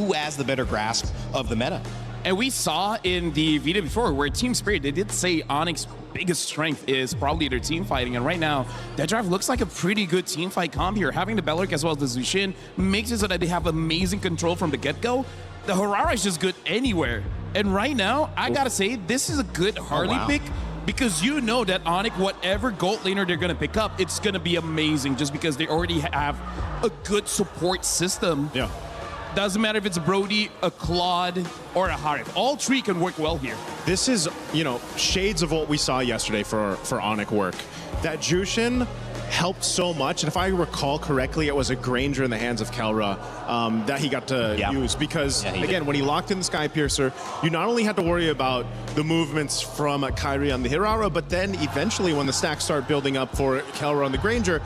who has the better grasp of the meta. And we saw in the video before where Team Spirit, they did say ONIC's biggest strength is probably their team fighting. And right now, that draft looks like a pretty good team fight comp here. Having the Belric as well as the Zushin makes it so that they have amazing control from the get-go. The Harara is just good anywhere. And right now, I gotta say, this is a good Harley pick because you know that ONIC, whatever gold laner they're gonna pick up, it's gonna be amazing just because they already have a good support system. Yeah. Doesn't matter if it's a Brody, a Claude, or a Harif. All three can work well here. This is, you know, shades of what we saw yesterday for ONIC work. That Jushin helped so much, and if I recall correctly, it was a Granger in the hands of Kelra that he got to use because, again, when he locked in the Sky Piercer, you not only had to worry about the movements from Kyrie on the Hirara, but then eventually when the stacks start building up for Kelra on the Granger,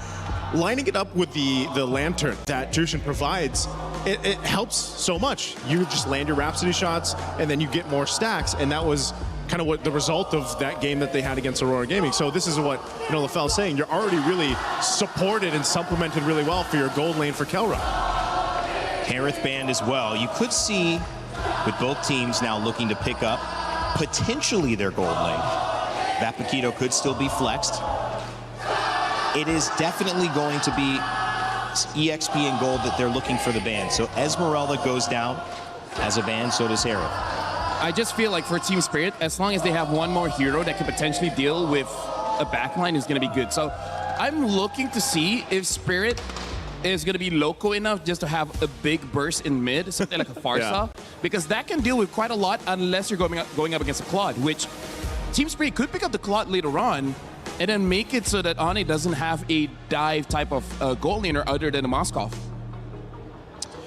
lining it up with the Lantern that Jushin provides, it helps so much. You just land your Rhapsody shots, and then you get more stacks, and that was kind of what the result of that game that they had against Aurora Gaming. So this is what, you know, LaFell's saying. You're already really supported and supplemented really well for your gold lane for Kelra. Harith banned as well. You could see with both teams now looking to pick up potentially their gold lane. That Paquito could still be flexed. It is definitely going to be EXP and gold that they're looking for the ban. So Esmeralda goes down as a ban, so does Harith. I just feel like for Team Spirit, as long as they have one more hero that could potentially deal with a backline is going to be good. So I'm looking to see if Spirit is going to be loco enough just to have a big burst in mid, something like a Farsa, because that can deal with quite a lot unless you're going up against a Claude, which Team Spirit could pick up the Claude later on and then make it so that ONIC doesn't have a dive type of gold laner other than a Moskov.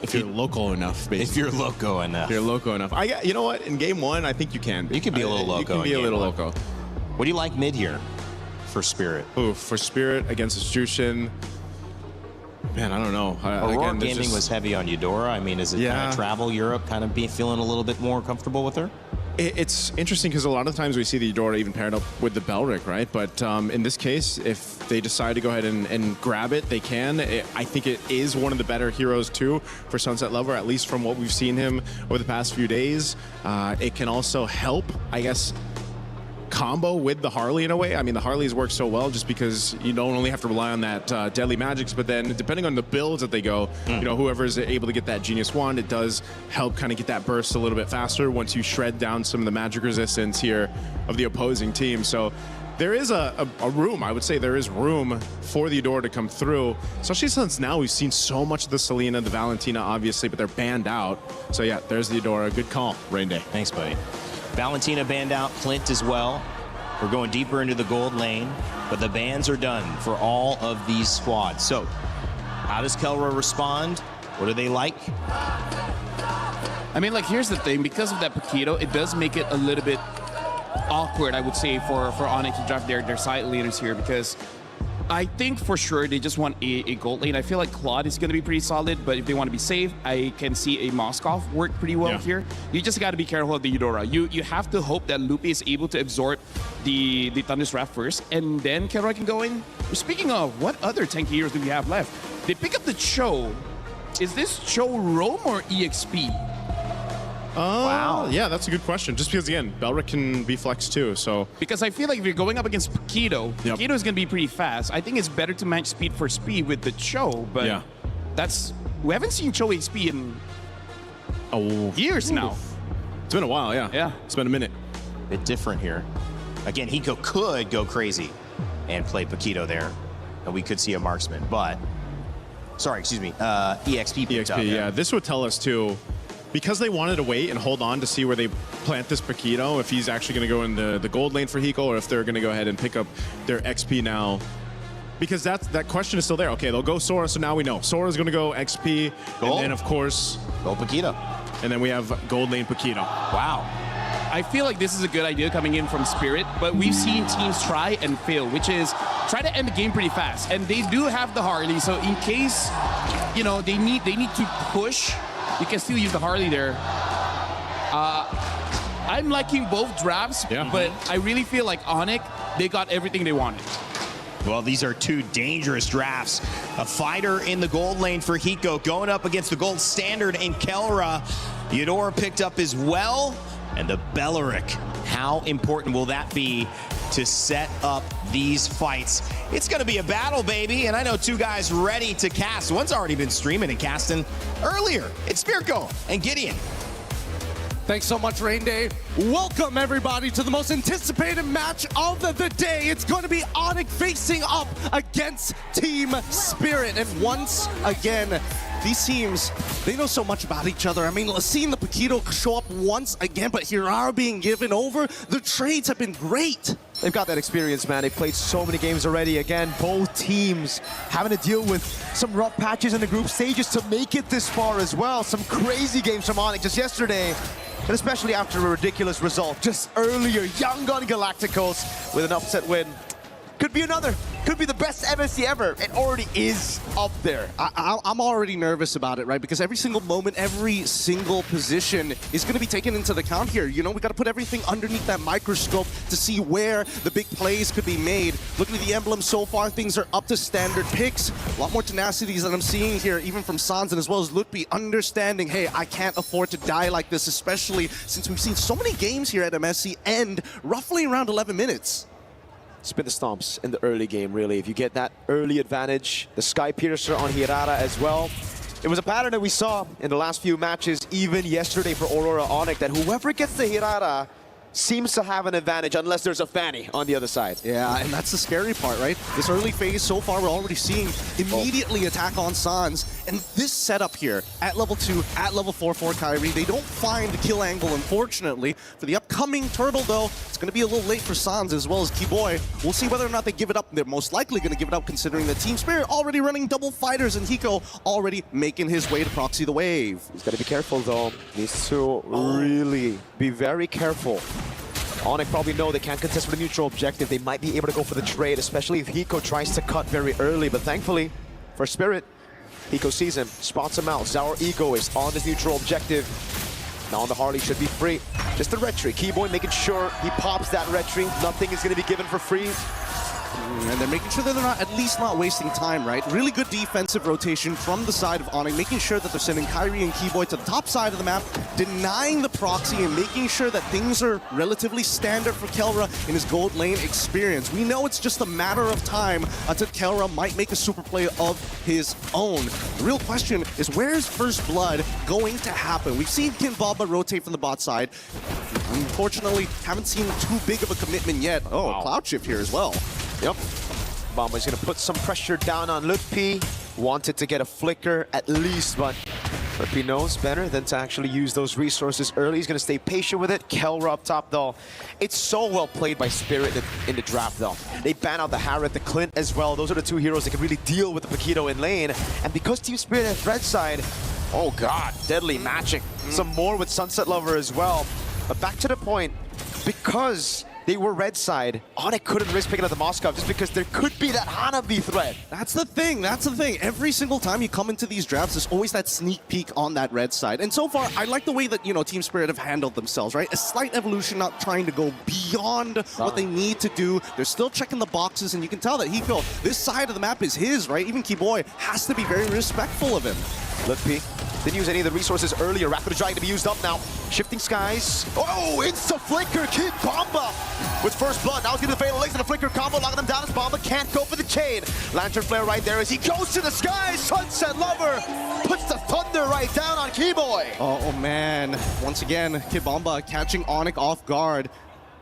If you're local enough, basically. If you're loco enough. If you're loco enough. You know what? In game one, I think you can be. You can be a little loco. You can be a little loco. What do you like mid here for Spirit? Ooh, for Spirit against Jushin, man, I don't know. Aurora Gaming was heavy on Eudora. I mean, is it kind of travel Europe, kind of be feeling a little bit more comfortable with her? It's interesting because a lot of times we see the Eudora even paired up with the Belric, right? But in this case, if they decide to go ahead and grab it, they can. I think it is one of the better heroes too for Sunset Lover, at least from what we've seen him over the past few days. It can also help, I guess, combo with the Harley in a way. I mean, the Harleys work so well just because you don't only have to rely on that deadly magics, but then depending on the builds that they go, you know, whoever is able to get that Genius Wand, it does help kind of get that burst a little bit faster once you shred down some of the magic resistance here of the opposing team. So there is a room, I would say there is room for the Eudora to come through, especially since now we've seen so much of the Selena, the Valentina, obviously, but they're banned out. So yeah, there's the Eudora. Good call, Rain Day. Thanks, buddy. Valentina banned out, Clint as well. We're going deeper into the gold lane, but the bans are done for all of these squads. So, how does Kelra respond? What do they like? I mean, like, here's the thing. Because of that Paquito, it does make it a little bit awkward, I would say, for ONIC to draft their side laners here, because I think for sure they just want a gold lane. I feel like Claude is going to be pretty solid, but if they want to be safe, I can see a Moskov work pretty well here. You just got to be careful of the Eudora. You have to hope that Lupe is able to absorb the Thunderstrap first, and then Kelra can go in. Speaking of, what other tanky heroes do we have left? They pick up the Cho. Is this Cho Roam or EXP? Wow. Yeah, that's a good question. Just because, again, Belric can be flexed too, so. Because I feel like if you're going up against Paquito, Paquito is going to be pretty fast. I think it's better to match speed for speed with the Cho, but we haven't seen Cho XP in years now. It's been a while, yeah. It's been a minute. Bit different here. Again, Hiko could go crazy and play Paquito there, and we could see a marksman, but, sorry, excuse me, EXP picked up. Yeah, this would tell us too, because they wanted to wait and hold on to see where they plant this Paquito, if he's actually going to go in the gold lane for Hiko, or if they're going to go ahead and pick up their XP now. Because that question is still there. Okay, they'll go Sora, so now we know. Sora's going to go XP, and then, of course, go Paquito. And then we have gold lane Paquito. Wow. I feel like this is a good idea coming in from Spirit, but we've seen teams try and fail, which is try to end the game pretty fast. And they do have the Harley, so in case, you know, they need to push, you can still use the Harley there. I'm liking both drafts, but I really feel like ONIC, they got everything they wanted. Well, these are two dangerous drafts. A fighter in the gold lane for Hiko going up against the gold standard in Kelra. Eudora picked up as well, and the Belleric. How important will that be to set up these fights? It's going to be a battle, baby, and I know two guys ready to cast. One's already been streaming and casting earlier. It's Spirko and Gideon. Thanks so much, Rain Day. Welcome, everybody, to the most anticipated match of the day. It's going to be ONIC facing up against Team Spirit. And once again, these teams, they know so much about each other. I mean, seeing the Paquito show up once again, but Hirara being given over, the trades have been great. They've got that experience, man. They've played so many games already. Again, both teams having to deal with some rough patches in the group stages to make it this far as well. Some crazy games from ONIC just yesterday. And especially after a ridiculous result just earlier, Young Gun Galacticos with an upset win. Could be another. Could be the best MSC ever. It already is up there. I'm already nervous about it, right? Because every single moment, every single position is going to be taken into account here. You know, we got to put everything underneath that microscope to see where the big plays could be made. Looking at the emblem so far, things are up to standard picks. A lot more tenacities that I'm seeing here, even from Sans and as well as Lutpi, understanding, hey, I can't afford to die like this, especially since we've seen so many games here at MSC end roughly around 11 minutes. Spin the stomps in the early game, really. If you get that early advantage, the Sky Piercer on Hirara as well. It was a pattern that we saw in the last few matches, even yesterday for Aurora ONIC, that whoever gets the Hirara seems to have an advantage unless there's a Fanny on the other side. Yeah, and that's the scary part, right? This early phase, so far, we're already seeing immediately attack on Sans. And this setup here, at level 2, at level 4 for Kyrie, they don't find the kill angle, unfortunately. For the upcoming Turtle, though, it's going to be a little late for Sans as well as Keyboy. We'll see whether or not they give it up. They're most likely going to give it up, considering that Team Spirit already running double fighters, and Hiko already making his way to proxy the wave. He's got to be careful, though. Needs to really be very careful. ONIC probably know they can't contest with a neutral objective. They might be able to go for the trade, especially if Hiko tries to cut very early. But thankfully, for Spirit, Hiko sees him, spots him out. Zaur Ego is on his neutral objective. Now the Harley should be free. Just the retry. Keyboy making sure he pops that retry. Nothing is going to be given for free. And they're making sure that they're not, at least not wasting time, right? Really good defensive rotation from the side of ONIC, making sure that they're sending Kyrie and Keyboy to the top side of the map, denying the proxy and making sure that things are relatively standard for Kelra in his gold lane experience. We know it's just a matter of time until Kelra might make a super play of his own. The real question is, where is First Blood going to happen? We've seen Kinbaba rotate from the bot side. Unfortunately, haven't seen too big of a commitment yet. Oh, wow. A cloud shift here as well. Yep. Bomba's going to put some pressure down on Lutpi. Wanted to get a flicker at least, but Lutpi knows better than to actually use those resources early. He's going to stay patient with it. Kelra up top, though. It's so well played by Spirit in the draft, though. They ban out the Harriet, the Clint as well. Those are the two heroes that can really deal with the Paquito in lane. And because Team Spirit has red side, oh god, deadly matching. Some more with Sunset Lover as well. But back to the point, because they were red side, ONIC couldn't risk picking up the Moskov just because there could be that Hanabi threat. That's the thing, that's the thing. Every single time you come into these drafts, there's always that sneak peek on that red side. And so far, I like the way that, you know, Team Spirit have handled themselves, right? A slight evolution, not trying to go beyond what they need to do. They're still checking the boxes, and you can tell that Hiko, this side of the map is his, right? Even Keyboy has to be very respectful of him. Lutpi didn't use any of the resources earlier. Rapid Giant to be used up now. Shifting skies. Oh, insta flicker. Kid Bomba with First Blood. Now he's getting the fatal links and a flicker combo, locking him down as Bomba can't go for the chain. Lantern flare right there as he goes to the skies. Sunset Lover puts the thunder right down on Keyboy. Oh man, once again, Kid Bomba catching ONIC off guard.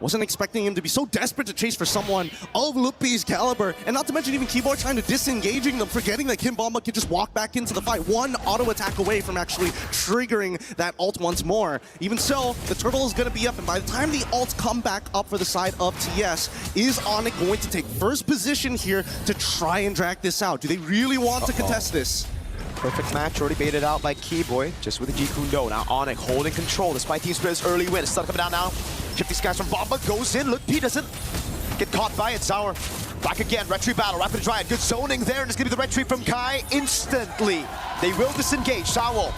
Wasn't expecting him to be so desperate to chase for someone of Lutpi's caliber, and not to mention even Keyboy trying to disengaging them, forgetting that Kinbomba could just walk back into the fight, one auto attack away from actually triggering that ult once more. Even so, the turtle is going to be up, and by the time the ults come back up for the side of TS, is ONIC going to take first position here to try and drag this out? Do they really want to contest this? Perfect match, already baited out by Keyboy, just with a G-Kundo. Now ONIC holding control despite Team Spirit's early win. Stun coming down now. Shifty skies from Bomba, goes in. Look, he doesn't get caught by it. Zaur back again, retry battle, Rapid Dryad. Good zoning there, and it's gonna be the retry from Kai instantly. They will disengage. Zaur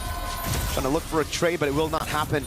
trying to look for a trade, but it will not happen.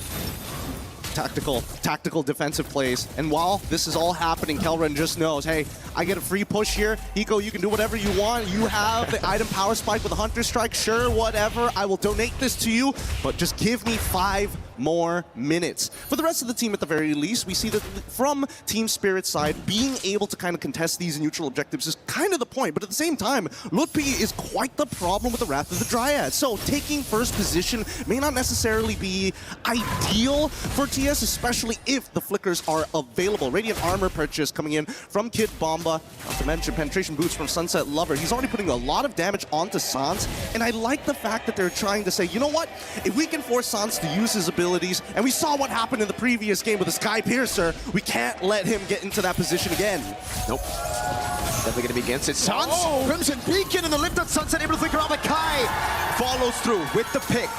tactical defensive plays. And while this is all happening, Kelran just knows, hey, I get a free push here. Hiko, you can do whatever you want. You have the item power spike with a Hunter Strike. Sure, whatever. I will donate this to you, but just give me 5 more minutes. For the rest of the team, at the very least, we see that from Team Spirit's side, being able to kind of contest these neutral objectives is kind of the point. But at the same time, Lutpi is quite the problem with the Wrath of the Dryad. So taking first position may not necessarily be ideal for TS, especially if the flickers are available. Radiant Armor purchase coming in from Kid Bomba. Not to mention penetration boots from Sunset Lover. He's already putting a lot of damage onto Sans, and I like the fact that they're trying to say, you know what? If we can force Sans to use his abilities, and we saw what happened in the previous game with the Sky Piercer, we can't let him get into that position again. Nope. Definitely going to be against it. Sans, Crimson Beacon, and the lift on Sunset, able to flicker out, but Kai follows through with the pick.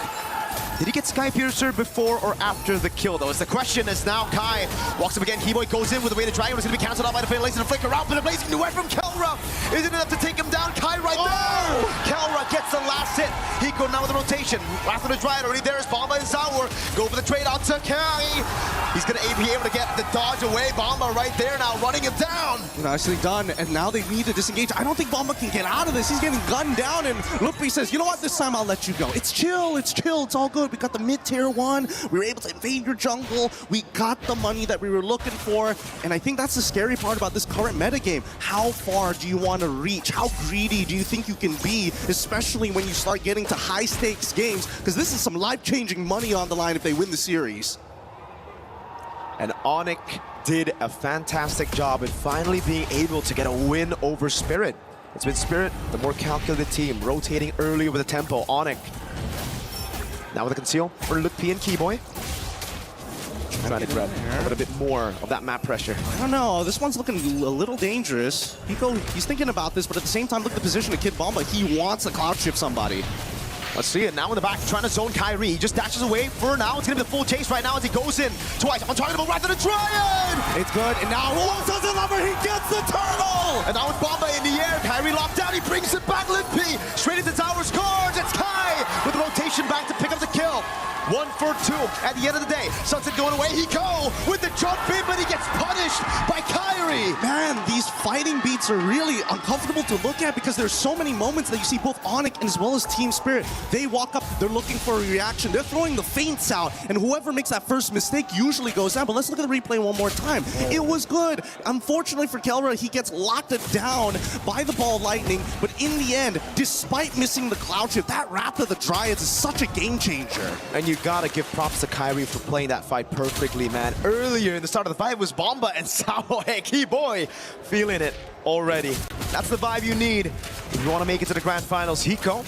Did he get Sky Piercer before or after the kill, though? Is the question, as now Kai walks up again. Keyboy goes in with the way the Dragon is going to be cancelled out by the Fatal Lace and a flicker out, but a blazing duet from Kelra isn't enough to take him down. Kai right there. Kelra gets the last hit. Hiko now with the rotation. Wrath of the Dryad already there as Bomba and Sour go for the trade out to Kai. He's going to be able to get the dodge away. Bomba right there now running him down. Nicely done, and now they need to disengage. I don't think Bomba can get out of this. He's getting gunned down, and Lutpi says, you know what, this time I'll let you go. It's chill, it's all good. We got the mid-tier 1. We were able to invade your jungle. We got the money that we were looking for, and I think that's the scary part about this current metagame. How far do you want to reach? How greedy do you think you can be, especially when you start getting to high-stakes games? Because this is some life-changing money on the line if they win the series. And ONIC did a fantastic job in finally being able to get a win over Spirit. It's been Spirit, the more calculated team, rotating early with the tempo. ONIC now with a conceal for Lutpi and Keyboy. Trying to grab a little bit more of that map pressure. I don't know, this one's looking a little dangerous. Hiko, he's thinking about this, but at the same time, look at the position of Kid Bomba. He wants to cloud shift somebody. Let's see it now in the back, trying to zone Kyrie. He just dashes away for now. It's going to be the full chase right now as he goes in twice on target of Wrath of the Dryad. It's good, and now Sunset Lover, he gets the turtle! And now with Bomba in the air, Kyrie locked down. He brings it back, Lutpi straight into tower, scores. It's Kai with the rotation back to pick up the kill. 1 for 2 at the end of the day. Sunset going away. He go with the jump in, but he gets punished by Kyrie. Man, these fighting beats are really uncomfortable to look at because there's so many moments that you see both ONIC and as well as Team Spirit. They walk up, they're looking for a reaction. They're throwing the feints out, and whoever makes that first mistake usually goes down. But let's look at the replay one more time. It was good. Unfortunately for Kelra, he gets locked down by the ball lightning, but in the end, despite missing the cloud shift, that Wrath of the Dryads is such a game changer. And you gotta give props to Kyrie for playing that fight perfectly, man. Earlier in the start of the fight was Bomba and Sao. Hey, Keyboy feeling it already. That's the vibe you need if you want to make it to the grand finals. Hiko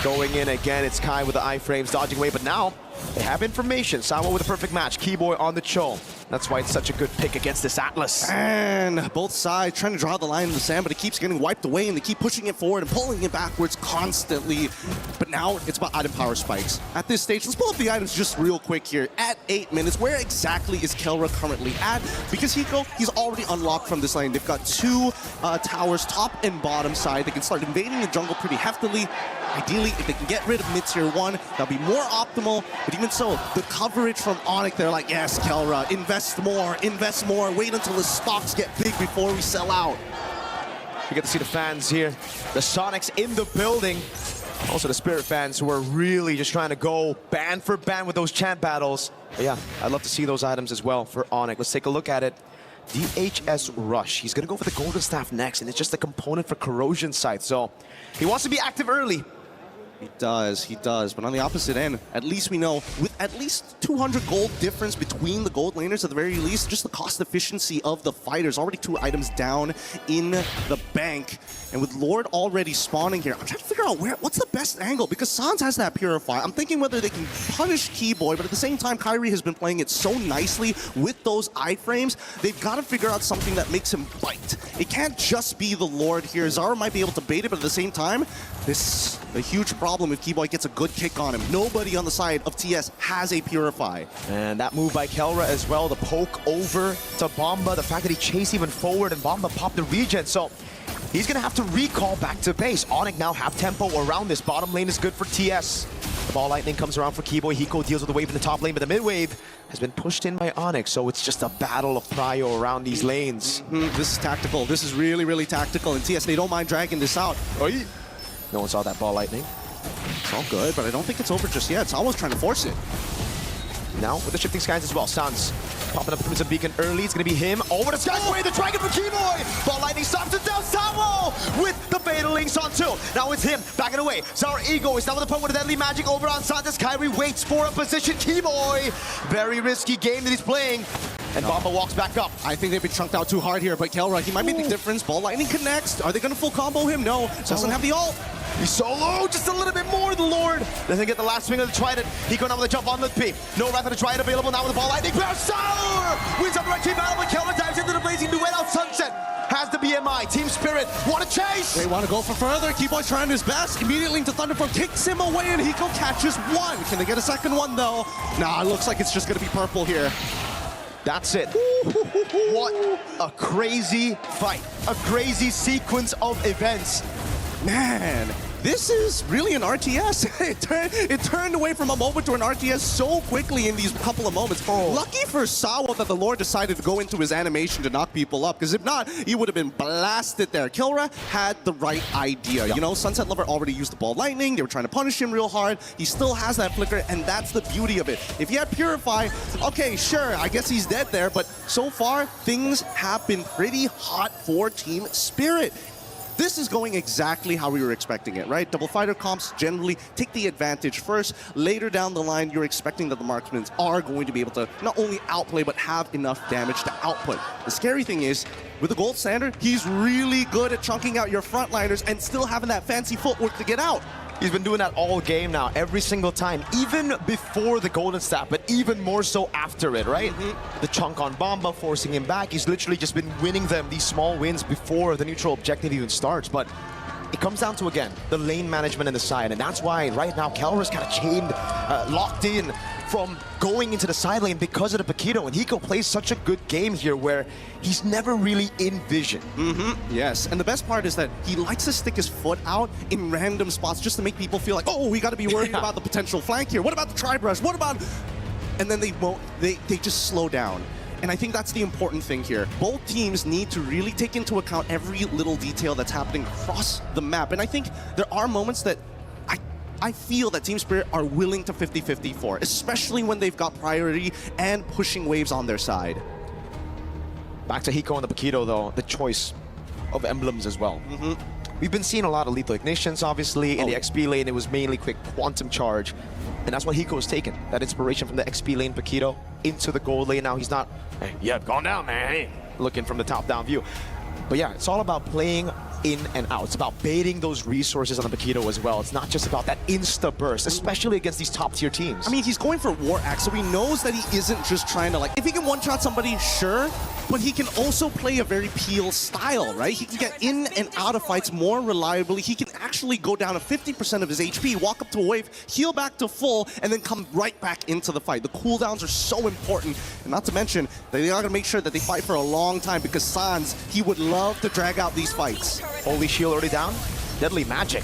going in again. It's Kai with the iframes dodging away, but now they have information. Sao with a perfect match. Keyboy on the Cho. That's why it's such a good pick against this Atlas. And both sides trying to draw the line in the sand, but it keeps getting wiped away, and they keep pushing it forward and pulling it backwards constantly. But now it's about item power spikes. At this stage, let's pull up the items just real quick here. At 8 minutes, where exactly is Kelra currently at? Because Hiko, he's already unlocked from this lane. They've got 2 towers, top and bottom side. They can start invading the jungle pretty heftily. Ideally, if they can get rid of mid-tier 1, that'll be more optimal. But even so, the coverage from ONIC, they're like, yes, Kelra, invest more, wait until the stocks get big before we sell out. You get to see the fans here. The Sonics in the building. Also the Spirit fans who are really just trying to go band for band with those chant battles. But yeah, I'd love to see those items as well for ONIC. Let's take a look at it. DHS Rush. He's going to go for the Golden Staff next, and it's just a component for Corrosion Sight. So he wants to be active early. He does. But on the opposite end, at least we know, with at least 200 gold difference between the gold laners at the very least, just the cost efficiency of the fighters. Already 2 items down in the bank. And with Lord already spawning here, I'm trying to figure out what's the best angle, because Sans has that Purify. I'm thinking whether they can punish Keyboy, but at the same time, Kyrie has been playing it so nicely with those iframes. They've got to figure out something that makes him bite. It can't just be the Lord here. Zara might be able to bait it, but at the same time, this is a huge problem if Keyboy gets a good kick on him. Nobody on the side of TS has a Purify. And that move by Kelra as well, the poke over to Bomba, the fact that he chased even forward and Bomba popped the regen. So he's going to have to recall back to base. ONIC now have tempo around this. Bottom lane is good for TS. Ball lightning comes around for Keyboy. Hiko deals with the wave in the top lane, but the mid wave has been pushed in by ONIC, so it's just a battle of prio around these lanes. This is tactical. This is really, really tactical. And TS, they don't mind dragging this out. Oy. No one saw that ball lightning. It's all good, but I don't think it's over just yet. It's almost trying to force it. Now with the shifting skies as well. Sans popping up Crimson Beacon early. It's going to be him. Over the skies away. The dragon for Keyboy. Ball lightning stops it down. Sawo with the fatal links on two. Now it's him backing away. Sour Ego is now with the point with a deadly magic over on Sans. Kyrie waits for a position. Keyboy. Very risky game that he's playing. And Bomba walks back up. I think they've been chunked out too hard here, but Kelra, he might be the difference. Ball lightning connects. Are they going to full combo him? No. Doesn't have the ult. He's so low, just a little bit more, the Lord. Doesn't get the last swing of the Trident. Hiko now with a jump on Litpi. No Wrath of the Trident available now with the ball lightning. Sour wins up the right team battle, but Kelra dives into the blazing duet out. Sunset has the BMI. Team Spirit want to chase. They want to go for further. Keyboy's trying his best. Immediately into Thunderform, kicks him away, and Hiko catches one. Can they get a second one, though? Nah, it looks like it's just going to be purple here. That's it. What a crazy fight. A crazy sequence of events. Man, this is really an RTS. it turned away from a moment to an RTS so quickly in these couple of moments. Lucky for Sawo that the Lord decided to go into his animation to knock people up, because if not, he would have been blasted there. Kilra had the right idea. You know, Sunset Lover already used the ball lightning. They were trying to punish him real hard. He still has that flicker, and that's the beauty of it. If he had Purify, okay, sure, I guess he's dead there, but so far, things have been pretty hot for Team Spirit. This is going exactly how we were expecting it, right? Double fighter comps generally take the advantage first. Later down the line, you're expecting that the marksmen are going to be able to not only outplay, but have enough damage to output. The scary thing is, with the gold standard, he's really good at chunking out your frontliners and still having that fancy footwork to get out. He's been doing that all game now, every single time, even before the golden staff, but even more so after it, right? The chunk on Bomba, forcing him back. He's literally just been winning them these small wins before the neutral objective even starts. But it comes down to, again, the lane management in the side, and that's why right now Kelra's kind of chained, locked in from going into the side lane because of the Paquito, and Hiko plays such a good game here where he's never really in vision. Yes, and the best part is that he likes to stick his foot out in random spots just to make people feel like, oh, we got to be worried about the potential flank here. What about the tri-brush? What about... And then they won't, they just slow down. And I think that's the important thing here. Both teams need to really take into account every little detail that's happening across the map. And I think there are moments that I feel that Team Spirit are willing to 50-50 for, especially when they've got priority and pushing waves on their side. Back to Hiko and the Paquito, though, the choice of emblems as well. We've been seeing a lot of lethal ignitions, obviously. In the XP lane, it was mainly quick quantum charge. And that's what Hiko has taken, that inspiration from the XP lane Paquito into the gold lane. Now he's not, hey, yeah, gone down, man, looking from the top-down view. But yeah, it's all about playing in and out. It's about baiting those resources on the Paquito as well. It's not just about that insta-burst, especially against these top-tier teams. I mean, he's going for War Axe, so he knows that he isn't just trying to, like, if he can one-shot somebody, sure, but he can also play a very Peel style, right? He can get in and out of fights more reliably. He can actually go down to 50% of his HP, walk up to a wave, heal back to full, and then come right back into the fight. The cooldowns are so important, and not to mention, they are going to make sure that they fight for a long time, because Sans, he would love to drag out these fights. Holy Shield already down. Deadly Magic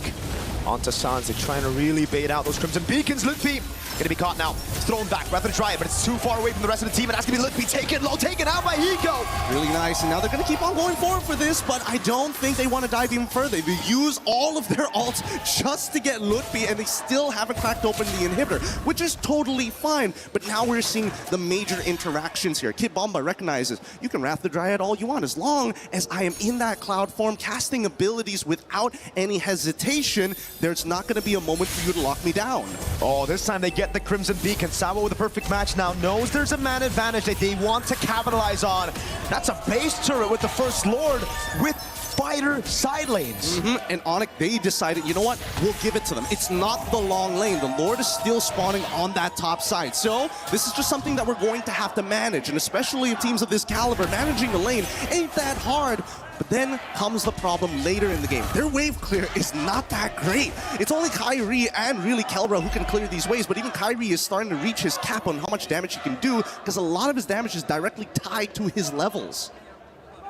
onto Sans. They're trying to really bait out those Crimson Beacons. Litpi gonna be caught now. It's thrown back. Rather try it, but it's too far away from the rest of the team. It has to be Litpi taken low, taken out by Hiko. Really nice, and now they're gonna keep on going forward for this, but I don't think they want to dive even further. They use all of their ults just to get Litpi, and they still haven't cracked open the inhibitor, which is totally fine. But now we're seeing the major interactions here. Kid Bomba recognizes you can Wrath the Dryad all you want, as long as I am in that cloud form, casting abilities without any hesitation. There's not gonna be a moment for you to lock me down. Oh, this time they get the Crimson Beacon. Sawa with a perfect match now knows there's a man advantage that they want to capitalize on. That's a base turret with the First Lord with fighter side lanes. And ONIC, they decided, you know what? We'll give it to them. It's not the long lane. The Lord is still spawning on that top side. So this is just something that we're going to have to manage. And especially in teams of this caliber, managing the lane ain't that hard. But then comes the problem later in the game. Their wave clear is not that great. It's only Kyrie and really Kelra who can clear these waves, but even Kyrie is starting to reach his cap on how much damage he can do, because a lot of his damage is directly tied to his levels.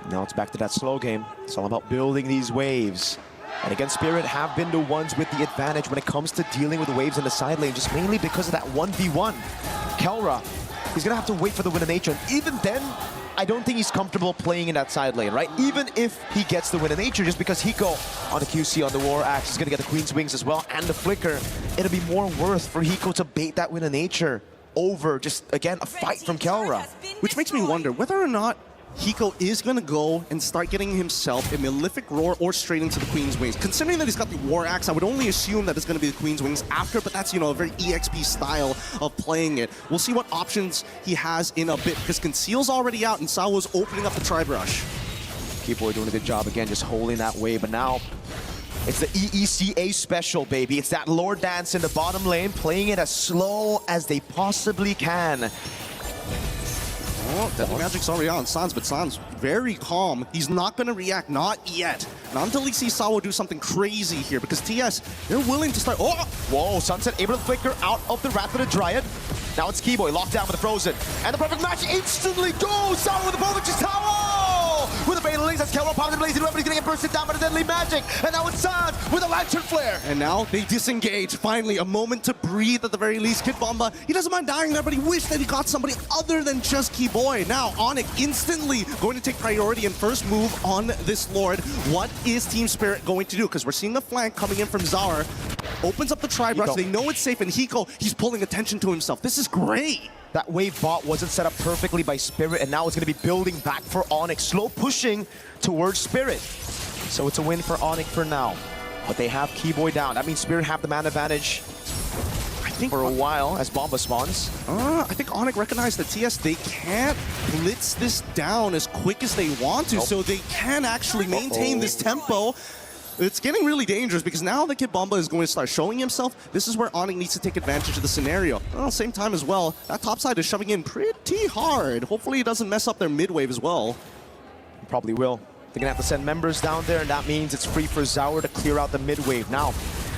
Now it's back to that slow game. It's all about building these waves. And again, Spirit have been the ones with the advantage when it comes to dealing with the waves in the side lane, just mainly because of that 1v1. Kelra, he's gonna have to wait for the win of nature, and even then, I don't think he's comfortable playing in that side lane, right? Even if he gets the win of nature, just because Hiko on the QC on the War Axe is gonna get the Queen's Wings as well, and the Flicker, it'll be more worth for Hiko to bait that win of nature over just, again, a fight from Kelra. Which makes me wonder whether or not Hiko is going to go and start getting himself a Malefic Roar or straight into the Queen's Wings. Considering that he's got the War Axe, I would only assume that it's going to be the Queen's Wings after, but that's, you know, a very EXP style of playing it. We'll see what options he has in a bit, because Conceal's already out and Sawo's opening up the Tri-Brush. Keyboy doing a good job again, just holding that wave, but now it's the EECA special, baby. It's that Lord Dance in the bottom lane, playing it as slow as they possibly can. Oh, Deadly Magic's already on Sans, but Sans very calm. He's not going to react, not yet. Not until he sees Sawo do something crazy here, because TS, they're willing to start. Oh! Whoa, Sunset able to flicker out of the Wrath of the Dryad. Now it's Keyboy locked down with the Frozen. And the perfect match instantly goes! Sawo with the perfect just Sawo! With the Fatal Links, that's Kelra popping the blazing weapon. He's gonna get bursted down by the Deadly Magic. And now it's Sans with a Lantern Flare. And now they disengage. Finally, a moment to breathe at the very least. Kid Bomba, he doesn't mind dying there, but he wished that he got somebody other than just Keyboy. Now, ONIC instantly going to take priority and first move on this Lord. What is Team Spirit going to do? Because we're seeing a flank coming in from Zaur. Opens up the Tri-Brush. They know it's safe, and Hiko, he's pulling attention to himself. This is great. That wave bot wasn't set up perfectly by Spirit, and now it's going to be building back for ONIC. Slow pushing towards Spirit. So it's a win for ONIC for now. But they have Keyboy down. That means Spirit have the man advantage for a while as Bomba spawns. I think ONIC recognized that TS, they can't blitz this down as quick as they want to, so they can actually maintain this tempo. It's getting really dangerous because now the Kid Bomba is going to start showing himself. This is where ONIC needs to take advantage of the scenario. Well, same time as well, that top side is shoving in pretty hard. Hopefully it doesn't mess up their mid wave as well. Probably will. They're gonna have to send members down there, and that means it's free for Zaur to clear out the mid wave. Now,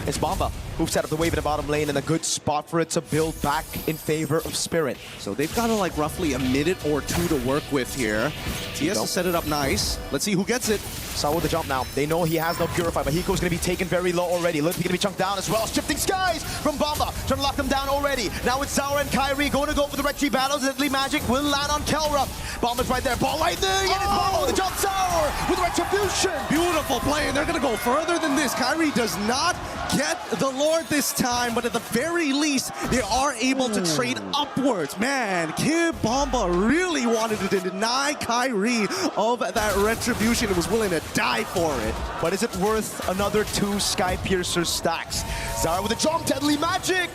it's Bomba who set up the wave in the bottom lane, and a good spot for it to build back in favor of Spirit. So they've got like roughly a minute or two to work with here. TS has set it up nice. Let's see who gets it. Sawo with the jump now. They know he has no Purify, but Hiko's going to be taken very low already. Limpy going to be chunked down as well. Shifting Skies from Bomba, trying to lock them down already. Now it's Zaur and Kyrie going to go for the Red Tree battles. Deadly Magic will land on Kelra. Bomba's right there. Ball lightning, and it's Bomba with the jump. Zaur with Retribution. Beautiful play, and they're going to go further than this. Kyrie does not get the Lord this time, but at the very least, they are able to trade upwards. Man, Kid Bomba really wanted to deny Kyrie of that Retribution and was willing to die for it. But is it worth another 2 Sky Piercer stacks? Zaur with a jump, Deadly Magic!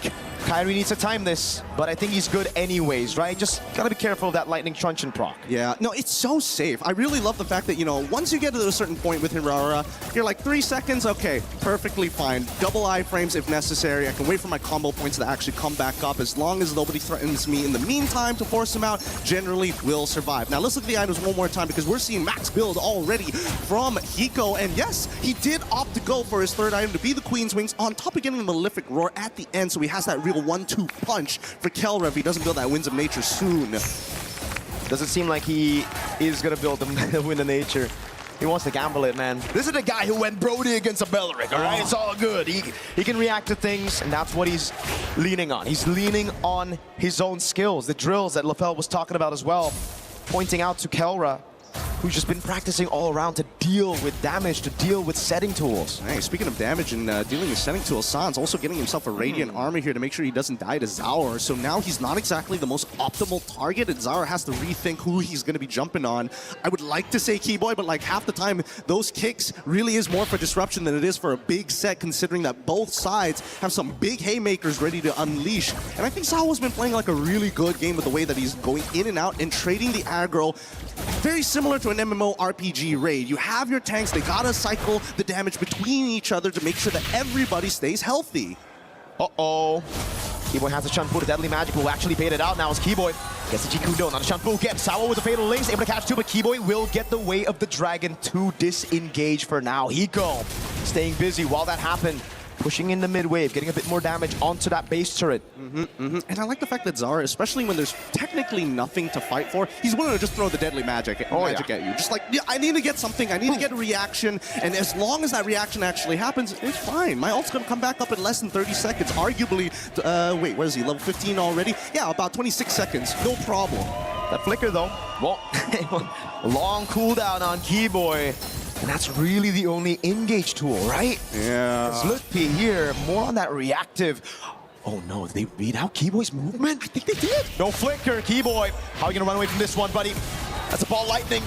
Kyrie needs to time this, but I think he's good anyways, right? Just gotta be careful of that Lightning Truncheon proc. Yeah, no, it's so safe. I really love the fact that, you know, once you get to a certain point with Hirara, you're like 3 seconds, okay, perfectly fine. Double iframes if necessary. I can wait for my combo points to actually come back up. As long as nobody threatens me in the meantime to force him out, generally will survive. Now let's look at the items one more time because we're seeing max build already from Hiko. And yes, he did opt to go for his third item to be the Queen's Wings on top of getting the Malefic Roar at the end, so he has that real 1-2 punch for Kelra if he doesn't build that Winds of Nature soon. Doesn't seem like he is gonna build the Wind of Nature. He wants to gamble it, man. This is the guy who went Brody against a Belric, all right? It's all good. He can react to things, and that's what he's leaning on. He's leaning on his own skills, the drills that LaFell was talking about as well, pointing out to Kelra, who's just been practicing all around to deal with damage, to deal with setting tools. Hey, speaking of damage and dealing with setting tools, Sans also getting himself a Radiant Armor here to make sure he doesn't die to Zaur. So now he's not exactly the most optimal target, and Zaur has to rethink who he's going to be jumping on. I would like to say Keyboy, but like half the time, those kicks really is more for disruption than it is for a big set, considering that both sides have some big haymakers ready to unleash. And I think Zaur's been playing like a really good game with the way that he's going in and out and trading the aggro. Very similar to an MMO RPG raid. You have your tanks, they gotta cycle the damage between each other to make sure that everybody stays healthy. Uh-oh. Keyboy has the Shunfu, the Deadly Magic will actually bait it out now as Keyboy gets the Jikudo, not a Shunfu again. Sawo with the Fatal Links, able to catch 2, but Keyboy will get the way of the Dragon to disengage for now. Hiko staying busy while that happened, pushing in the mid wave, getting a bit more damage onto that base turret. And I like the fact that Zara, especially when there's technically nothing to fight for, he's willing to just throw the deadly magic at you. Just like, yeah, I need to get something, I need to get a reaction, and as long as that reaction actually happens, it's fine. My ult's gonna come back up in less than 30 seconds. Arguably, wait, where is he? Level 15 already? Yeah, about 26 seconds. No problem. That flicker though, well, long cooldown on Keyboy. And that's really the only engage tool, right? Yeah. Lutpi here, more on that reactive. Oh no, did they read out Keyboy's movement? I think they did. No flicker, Keyboy. How are you gonna run away from this one, buddy? That's a ball lightning.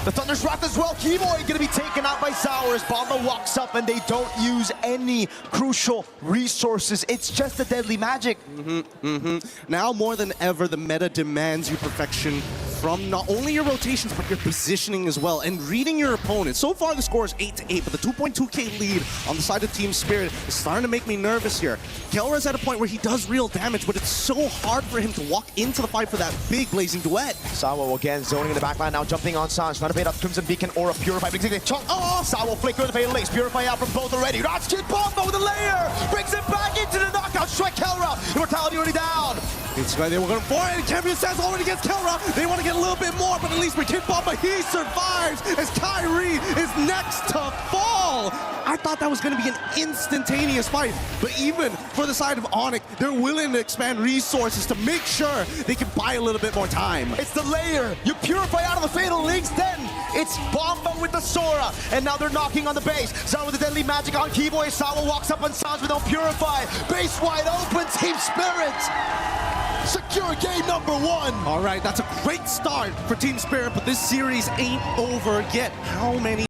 The Thunder's Wrath as well. Keyboy gonna be taken out by Sour as Bomba walks up and they don't use any crucial resources. It's just the deadly magic. Now more than ever, the meta demands you perfection from not only your rotations, but your positioning as well, and reading your opponent. So far, the score is 8-8, but the 2.2k lead on the side of Team Spirit is starting to make me nervous here. Kelra's at a point where he does real damage, but it's so hard for him to walk into the fight for that big blazing duet. Sawo again zoning in the backline now, jumping on Sanj, trying to bait up Crimson Beacon or a Purify. Oh, Sawo flicker the fatal links, Purify out from both already. Ratchet Bomba with a layer, brings it back into the knockout strike. Kelra, Immortality already down. It's right, they were going for it, and Champion Sands already gets Kelra. They want to get a little bit more, but at least with Kid Bomba, he survives as Kyrie is next to fall. I thought that was going to be an instantaneous fight, but even for the side of ONIC, they're willing to expand resources to make sure they can buy a little bit more time. It's the layer. You Purify out of the fatal links, then it's Bomba with the Sora, and now they're knocking on the base. Zara with the deadly magic on Keyboy. Sawa walks up on Sanj with no Purify. Base wide open, Team Spirit. Secure game number 1. All right, that's a great start for Team Spirit, but this series ain't over yet. How many